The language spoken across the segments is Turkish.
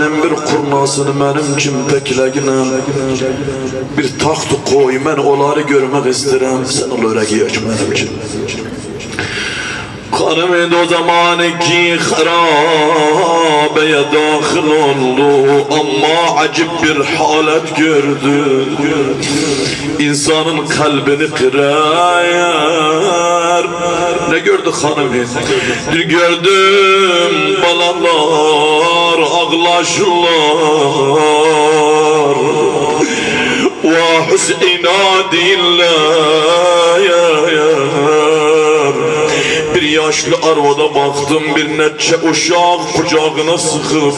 Benim bir kurnasını benim için bekleginem. Bir taxt koy, ben onları görmek isterim. Sen onlara geç benim için. Kanım o zaman ki harabeye dahil oldu, ama acip bir halet gördü. İnsanın kalbini kırar. Ne gördü hanım? Gördüm balalar ağlaşırlar. Ve Hüseyin'a diller ya. Bir yaşlı arvada baktım, bir neçe uşak kucağına sıkıp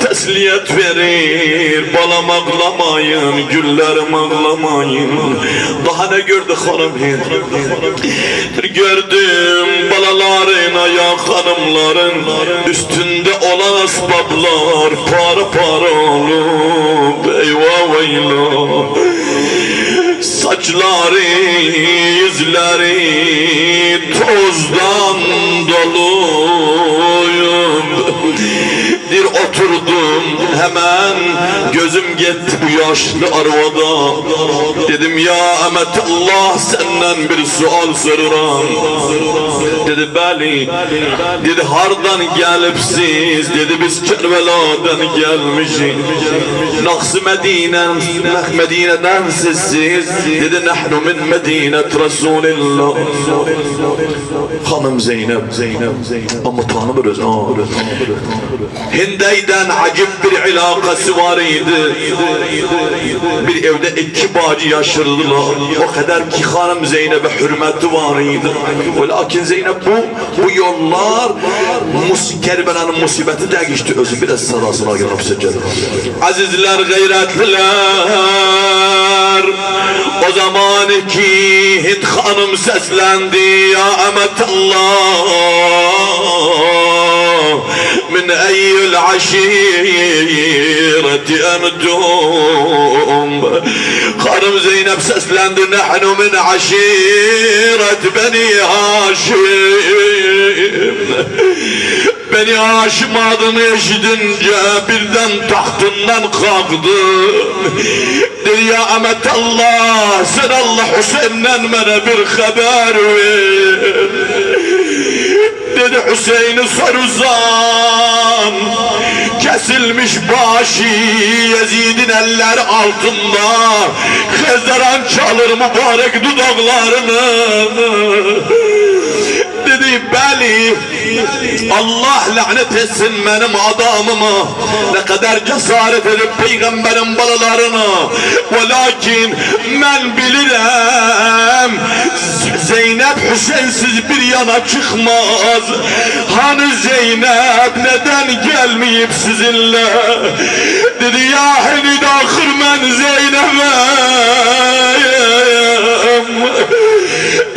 tesliyet verir. Balam ağlamayın, güllerim ağlamayın. Daha ne gördü hanım? Gördüm balaların, ayak hanımların üstünde olan asbablar para para olup eyvah eyvah. Saçları, yüzleri tozdan doluyum. Bir oturdum, hemen gözüm gitti bu yaşlı arvada. Dedim ya emetallah, senden bir sual soruram. Dedi beli. Dedi hardan gelipsiz? Dedi biz Kerbela'dan gelmişiz. Naksı Medine'den siz. Dedi nahnu min Medinet Resulillah. Hanım Zeynep. Ama tanımırız. Hindeyden acip bir ilakası var idi. Bir evde iki bacı yaşırdılar. O kadar ki hanım Zeynep'e hürmeti var idi. Lakin Zeynep bu yollar Kerbela'nın musibeti değişti. Özüm biraz sadasına girip seccadım. Azizler, gayretliler, o zaman ki Hint hanım seslendi. Ya emetallah, min eyyül aşireti emdum. Hanım Zeynep seslendi. Nahnu min aşiret Beni Haşim. Beni Haşim adını eşidince birden tahtından kalktı. Dedi ya emetallah, sen Allah Hüseyin'den bana bir haber ver. Dedi Hüseyin'i soruzan, kesilmiş başı Yezid'in eller altında, Hezran çalır mübarek dudaklarını. Dedi beli, Allah lanet etsin benim adamıma, ne kadar cesaret edip peygamberin balalarına. Ve lakin ben bilirim Zeynep Hüseyinsiz bir yana çıkmaz. Hani Zeynep neden gelmeyip sizinle? Dedi ya henüz ahir ben Zeynep'e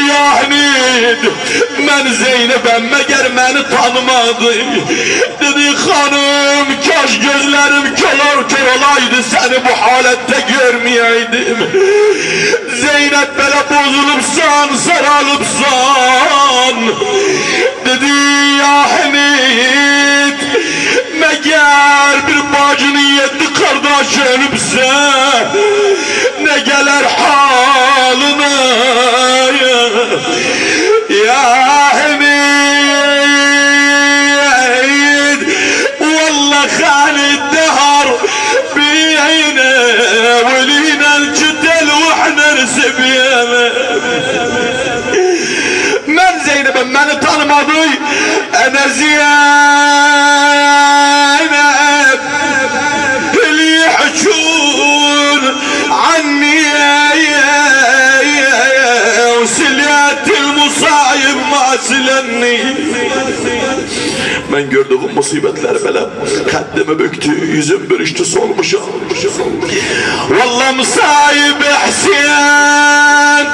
yani ben Zeynep'em meğer beni tanımadı. Dedi hanım, kaş gözlerim kör olaydı, seni bu halette görmeyeydim. Zeynep böyle bozulupsan, saralıpsan. Dedi ya Hamid, meğer bir bacının 7 kardeş ölüpse ne gelir haline? Ya Hamid, vallahi Halid dehar biyine velina الجدل واحنا نسبيها. من زينب من tanımadı, ana Zeynep اللي يحجون عني وسليات المصايب ما سلني. Ben gördüğüm musibetler böyle kaddimi büktü, yüzüm bürüştü, solmuşum. Vallahi musayib ihsan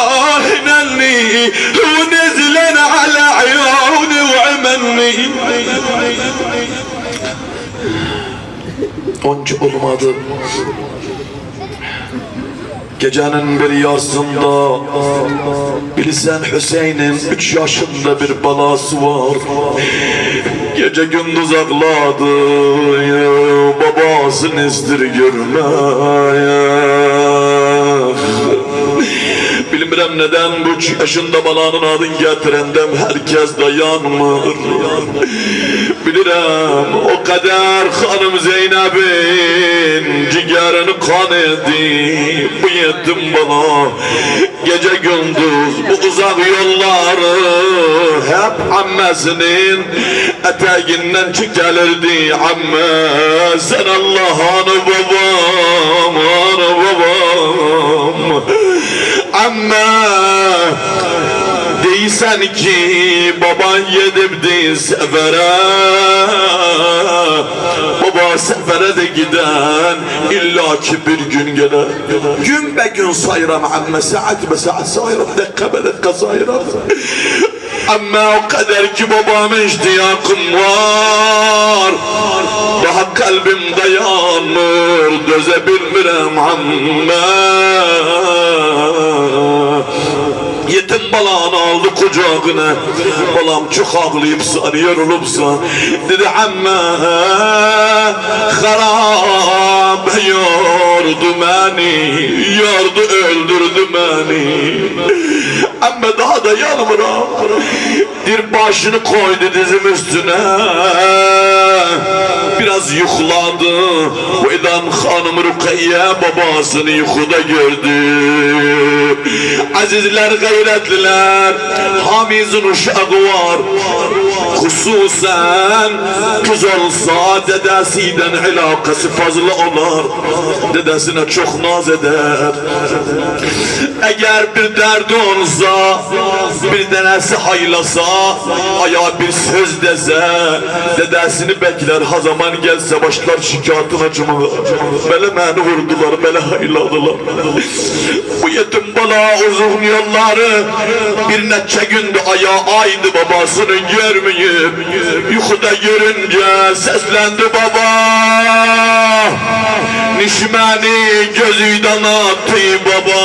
الداهنني ونزلن على عيوني وعمني. Onca olmadı. Gecenin bir yarısında bilirsen Hüseyin'in 3 yaşında bir balası var. Gece gündüz ağladı, babasını izdir görmeye. Bilmirəm neden bu 3 yaşında balanın adını getirendem herkes dayanmır. Bilirəm o kadar hanım Zeynep'in ciğerini kan edi bu yetim bala. Gece gündüz bu uzak yolları hep ammesinin eteğinden çıkarırdı. Amme sen Allah'ını babam, ana babam. Amme deysen ki baban yedibdi sefere, baba sefere de giden illa ki bir gün gelir. Gün be gün sayıram amme, saat be saat sayıram, dakika be dakika sayıram. Ama o kadar ki babama iştiyakım var, daha kalbim dayanır, döze bilmirem amme. Yetim balanı aldı kucağına, balam çok ağlayıpsa, yorulupsa, dedi amme harap yordu beni, yordu öldürdü beni. Amme daha da yanmıram, bir başını koydu dizim üstüne, biraz yuhladı. Bu eden hanım Rukiye babasını yuhuda gördü. Azizler, gayretliler, Hamiz'in uşağı var. Hususen kız olsa dedesiyle alakası fazla olur. Dedesine çok naz eder. Eğer bir derdi olsa, bir denesi haylasa, ayağa bir söz dese, dedesini bekler, ha zaman gelse başlar şikayetine acımaya. Böyle beni vurdular, böyle hayladılar. Bu yetim bala uzun yolları bir neçe günde ayağı aydı babasını görmeyip, yuhuda görünce seslendi baba. Nişmeni gözüden attı baba.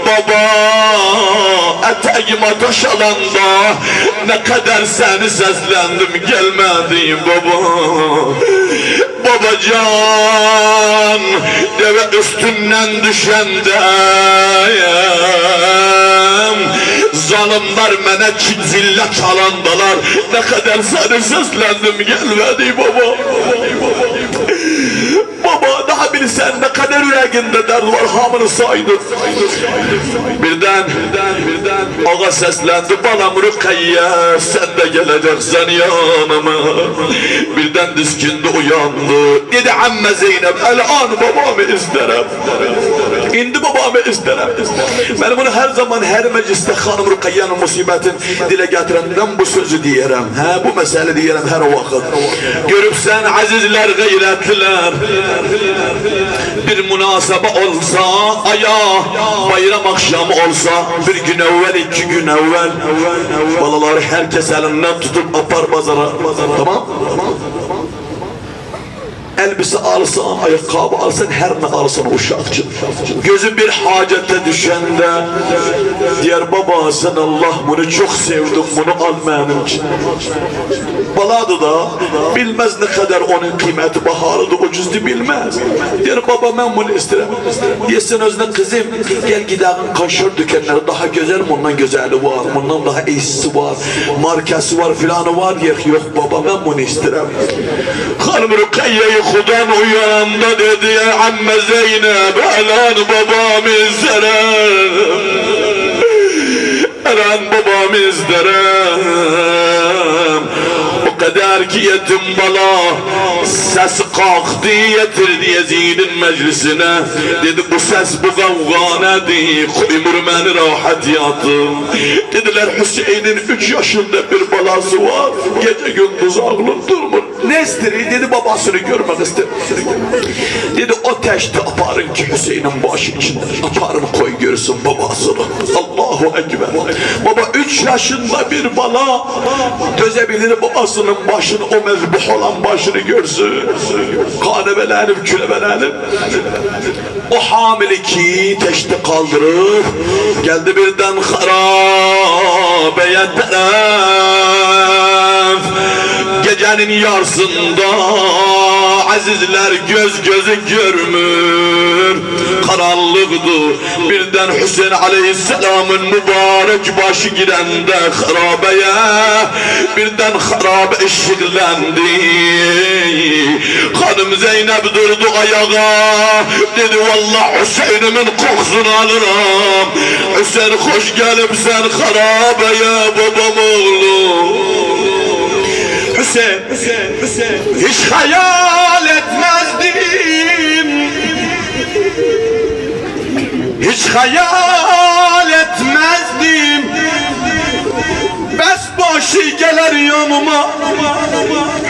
Baba eteğime taş alanda ne kadar seni seslendim gelmedin baba. Babacan deve üstünden düşendeyim, zalimler mene zille çalandalar, ne kadar seni seslendim gelmedi baba. Baba daha bilsen ne kadar yüreğinde dert var, hamını saydı. Birden ağa seslendi, balam Rukiye sen de geleceksen yanıma. Birden diskinde uyandı, dedi amme Zeynep el-an babamı isterim. İndi babamı isterim. Ben bunu her zaman her mecliste hanım Rukiye'nin musibetin dile getirenden bu sözü diyerim. Bu mesele diyerim her vakit. Görüp sen azizler, gayretliler, bir münasebe olsa, aya bayram akşamı olsa, bir gün evvel, 2 gün evvel, balaları herkes elinden tutup apar pazara. Tamam? Elbise alsan, ayakkabı alsan, her ne alsan uşakçı. Gözü bir hacete düşende diğer baba sen Allah bunu çok sevdim, bunu al benim için. Baladı da bilmez ne kadar onun kıymeti baharıdı, ucuzdu bilmez. Diğer baba ben bunu isterim. Diyesin özüne kızım gel gidelim kaşır dükkanları, daha güzel bundan güzeli var, bundan daha iyisi var, markası var filanı var diye. Yok baba ben bunu isterim. Hanım Rukiye'yi Kudan uyananda dedi ya amme Zeynep elan babamı izlerim, elan babamı izlerim. O kadar ki yetim bala ses kalktı getirdi Yazid'in meclisine. Dedi bu ses bu kavga nedir, koymur beni rahat yatım. Dediler Hüseyin'in 3 yaşında bir balası var, gece gündüz ağlıp durmuş. Ne istedi? Dedi babasını görmek istedi. Dedi o teşte aparın ki Hüseyin'in başı içinde. Aparın koy görsün babasını. Allahu Ekber. Baba 3 yaşında bir bala tözebilir babasının Zeynep'in başını, o mezbuh olan başını görsün. Kanebelenip külebelenip o hamile ki teşti kaldırıp geldi birden harabeye taraf. Gecenin yarsında azizler göz gözü görmür, karanlıktı. Birden Hüseyin Aleyhisselam'ın mübarek başı girende harabeye, birden harabe ışıklandı. Hanım Zeynep durdu ayağa, dedi vallahi Hüseyin'imin kokusunu alırım. Hüseyin hoş gelipsen harabeye babam oğlu. Hüseyin, hiç hayal etmezdim, hiç hayal etmezdim, besbaşı gelir yanıma.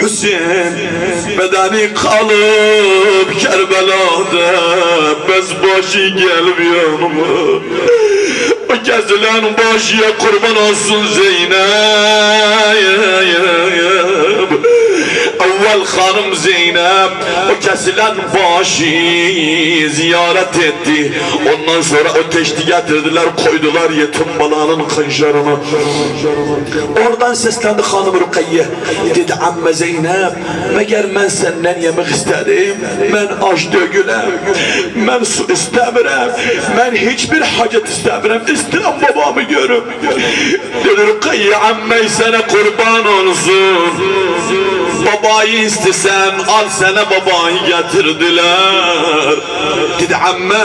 Hüseyin bedeni kalıp Kerbela'da, besbaşı gelip yanıma. O kesilen başıya kurban olsun Zeynep. Evvel hanım Zeynep o kesilen başı ziyaret etti. Ondan sonra o teşti getirdiler, koydular yetim balanın kınşarına. Oradan seslendi hanım Rukayye. Dedi amme Zeynep, meğer ben senden yemek istedim, ben aç dögülem, ben su istemirem, ben hiçbir hacet istemirem, istirem babamı görüp. Dedi Rukayye, amme sana kurban olsun, babayı istesen al sana babayı getirdiler. Dedi amme,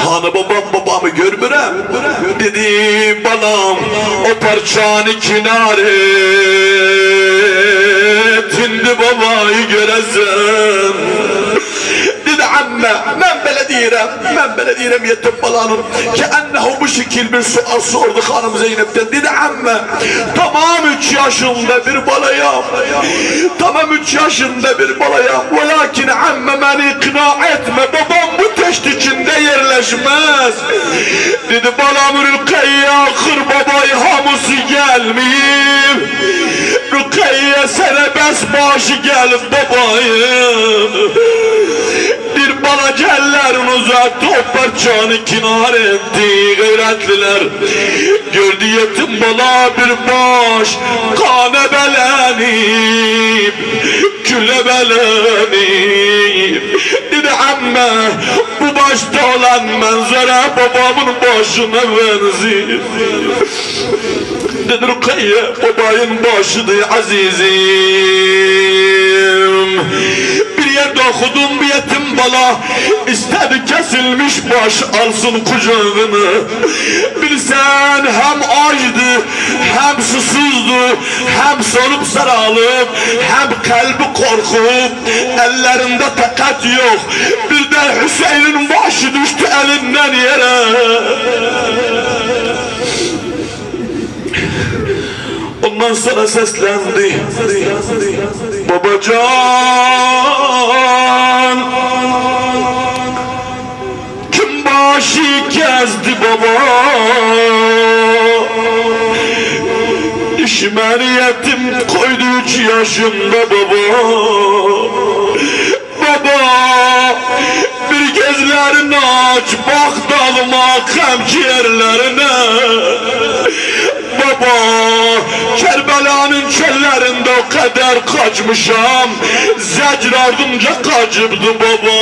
hani babamı görmürem. Dedi balam o parçanı kinare tindi babayı görezem. Dedi amme, ben böyle diyerem yetim balanım ki ennehu bu şekil bir sual sordu hanım Zeynep'ten. Dedi amme, tamam 3 yaşında bir balayam, tamam 3 yaşında bir balayam, ve lakin amme beni ikna etme, babam bu teşt içinde yerleşmez. Dedi balam Rukayye, ahır babayı hamusu gelmeyeyim, Rukayye sana besbaşı gelip babayım. Bir balaca ellerini uzattı, o parçanı kinar etti gayretliler. Gördü yetim bala bir baş kanebelenip, külebelenip. Dedi amme, bu başta olan manzara babamın başına benziyor. Dedi Rukayye, babayın başıdır azizim. Bir yerde okudum, bir yetim bala istedi kesilmiş baş alsın kucağını. Bilsen hem açdı, hem susuzdu, hem sonup saralıp, hem kalbi korkup, ellerinde takat yok. Birden Hüseyin'in başı düştü elinden yere. Ondan sonra seslendi, babacan, kim başı kezdi baba, işmeriyetim koydu 3 yaşında baba. Baba, bir gözlerini aç, bak dalıma hem ciğerlerine. Baba, Kerbela'nın çöllerinde o kadar kaçmışam, zecr ardımca kaçıptı baba.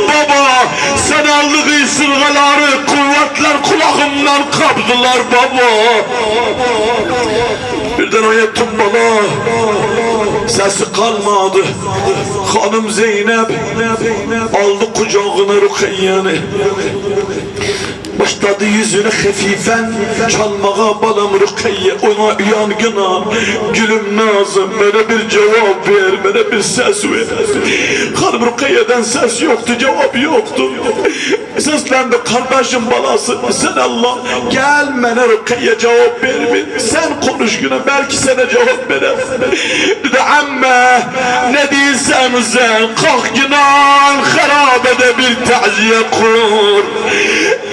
Baba, sen aldığı sırgaları kuvvetler kulağımdan kaptılar baba. Birden o yetim bala sesi kalmadı. Hanım Zeynep aldı kucağına Rukayye'ni, başladı yüzüne hafifen çalmağa, balam Rukayye ona yangına. Gülüm nazım, bana bir cevap ver, bana bir ses ver. Hanım Rukayye'den ses yoktu, cevap yoktu. Seslendi, kardeşim balası, sen Allah gel bana Rukayye cevap ver. Sen konuş güne, belki sana cevap verer. Dedi amme, ne diyorsan sen, kalk günan harabede bir taziye kur.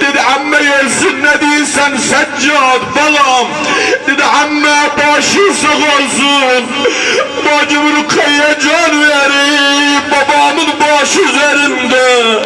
Dedi amme yersin, ne diyorsan Seccad balam. Dedi amme başı sağ olsun. Bacım Rukiye can verip babamın başı üzerinde.